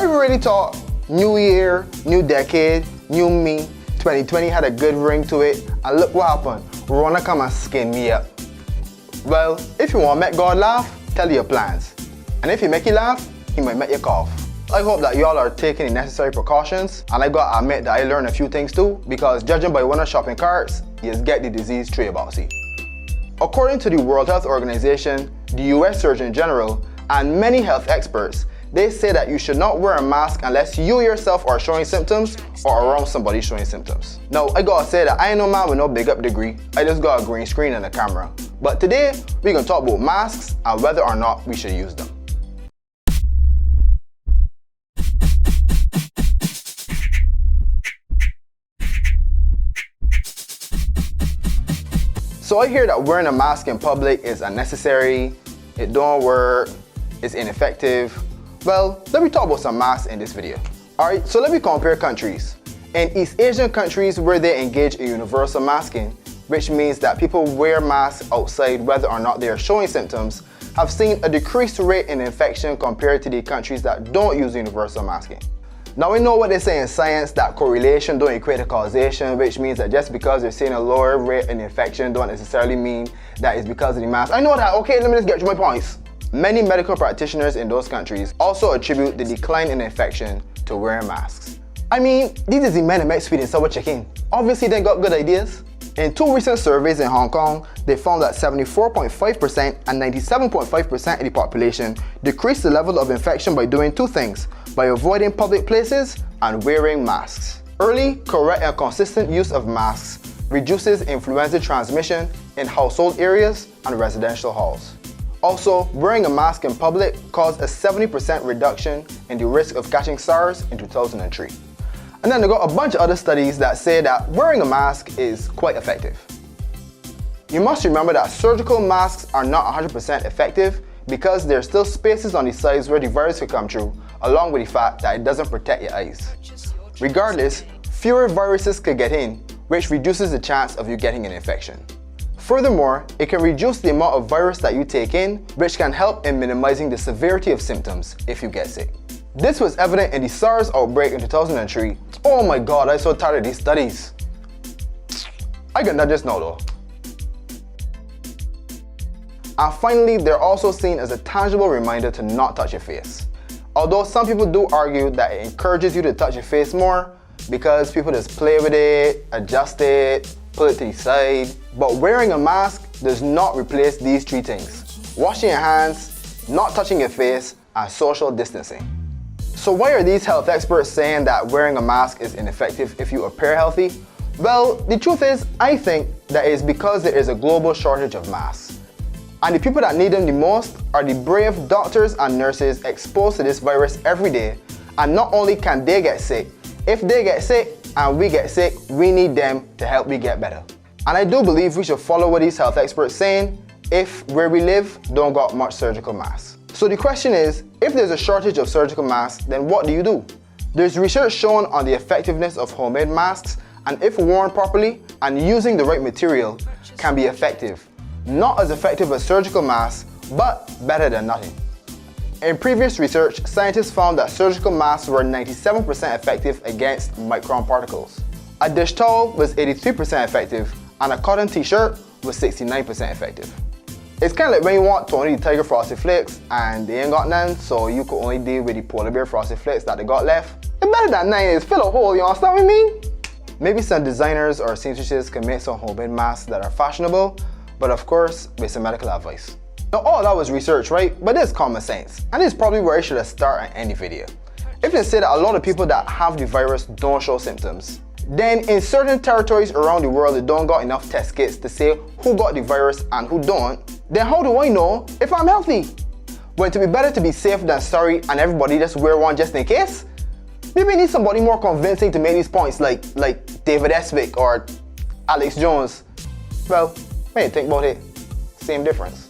I really thought new year, new decade, new me, 2020 had a good ring to it, and look what happened. Rona come and skin me up. Well, if you want to make God laugh, tell your plans. And if he make you laugh, he might make you cough. I hope that y'all are taking the necessary precautions, and I gotta admit that I learned a few things too, because judging by one of shopping carts, you get the disease straight about see. According to the World Health Organization, the US Surgeon General, and many health experts, they say that you should not wear a mask unless you yourself are showing symptoms or around somebody showing symptoms. Now, I gotta say that I ain't no man with no big up degree. I just got a green screen and a camera. But today, we're gonna talk about masks and whether or not we should use them. So I hear that wearing a mask in public is unnecessary, it don't work, it's ineffective. Well, let me talk about some masks in this video. Alright, so let me compare countries. In East Asian countries where they engage in universal masking, which means that people wear masks outside whether or not they are showing symptoms, have seen a decreased rate in infection compared to the countries that don't use universal masking. Now we know what they say in science, that correlation don't equate to causation, which means that just because they're seeing a lower rate in infection don't necessarily mean that it's because of the mask. I know that, okay, let me just get to my points. Many medical practitioners in those countries also attribute the decline in infection to wearing masks. I mean, these is the men that make sweet and sour chicken. Obviously they got good ideas. In two recent surveys in Hong Kong, they found that 74.5% and 97.5% of the population decreased the level of infection by doing two things: by avoiding public places and wearing masks. Early, correct and consistent use of masks reduces influenza transmission in household areas and residential halls. Also, wearing a mask in public caused a 70% reduction in the risk of catching SARS in 2003. And then they got a bunch of other studies that say that wearing a mask is quite effective. You must remember that surgical masks are not 100% effective because there are still spaces on the sides where the virus could come through, along with the fact that it doesn't protect your eyes. Regardless, fewer viruses could get in, which reduces the chance of you getting an infection. Furthermore, it can reduce the amount of virus that you take in, which can help in minimizing the severity of symptoms if you get sick. This was evident in the SARS outbreak in 2003. Oh my god, I'm so tired of these studies. I got that just now though. And finally, they're also seen as a tangible reminder to not touch your face. Although some people do argue that it encourages you to touch your face more because people just play with it, adjust it, pull it to the side. But wearing a mask does not replace these three things: washing your hands, not touching your face, and social distancing. So why are these health experts saying that wearing a mask is ineffective if you appear healthy? Well, the truth is, I think that it is because there is a global shortage of masks. And the people that need them the most are the brave doctors and nurses exposed to this virus every day. And not only can they get sick, if they get sick and we get sick, we need them to help we get better. And I do believe we should follow what these health experts saying if where we live don't got much surgical masks. So the question is, if there's a shortage of surgical masks, then what do you do? There's research shown on the effectiveness of homemade masks, and if worn properly and using the right material, can be effective. Not as effective as surgical masks, but better than nothing. In previous research, scientists found that surgical masks were 97% effective against micron particles. A dish towel was 83% effective, and a cotton t-shirt was 69% effective. It's kind of like when you want Tony the Tiger Frosted Flakes and they ain't got none, so you could only deal with the polar bear Frosted Flakes that they got left. It's better than none is fill a hole, you understand what I mean? Maybe some designers or seamstresses can make some homemade masks that are fashionable, but of course with some medical advice. Now all that was research, right? But it's common sense, and this is probably where I should have started and end the video. If they say that a lot of people that have the virus don't show symptoms, then in certain territories around the world they don't got enough test kits to say who got the virus and who don't, then how do I know if I'm healthy? Well, to be better to be safe than sorry and everybody just wear one just in case? Maybe I need somebody more convincing to make these points like David Eswick or Alex Jones. Well, when you think about it, same difference.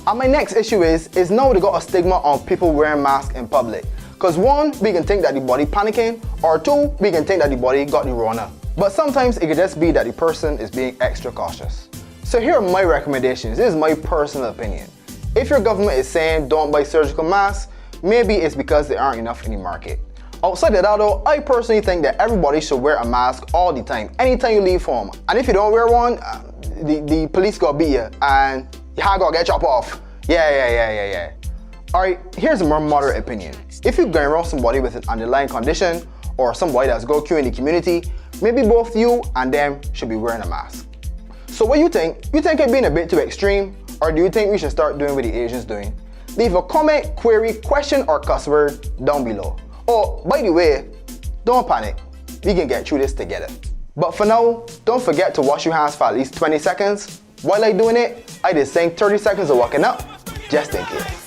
And my next issue is now they got a stigma on people wearing masks in public. Because one, we can think that the body panicking, or two, we can think that the body got the Rona. But sometimes it could just be that the person is being extra cautious. So here are my recommendations. This is my personal opinion. If your government is saying don't buy surgical masks, Maybe it's because there aren't enough in the market. Outside of that though, I personally think that everybody should wear a mask all the time, anytime you leave home. And if you don't wear one, the police gonna beat you and your hand gonna get chopped off. Yeah. Alright, here's a more moderate opinion. If you're going around somebody with an underlying condition or somebody that's go queue in the community, maybe both you and them should be wearing a mask. So what do you think? You think it being a bit too extreme, or do you think we should start doing what the Asians doing? Leave a comment, query, question, or cuss word down below. Oh, by the way, don't panic. We can get through this together. But for now, don't forget to wash your hands for at least 20 seconds. While I'm doing it, I just think 30 seconds of walking up, just in case.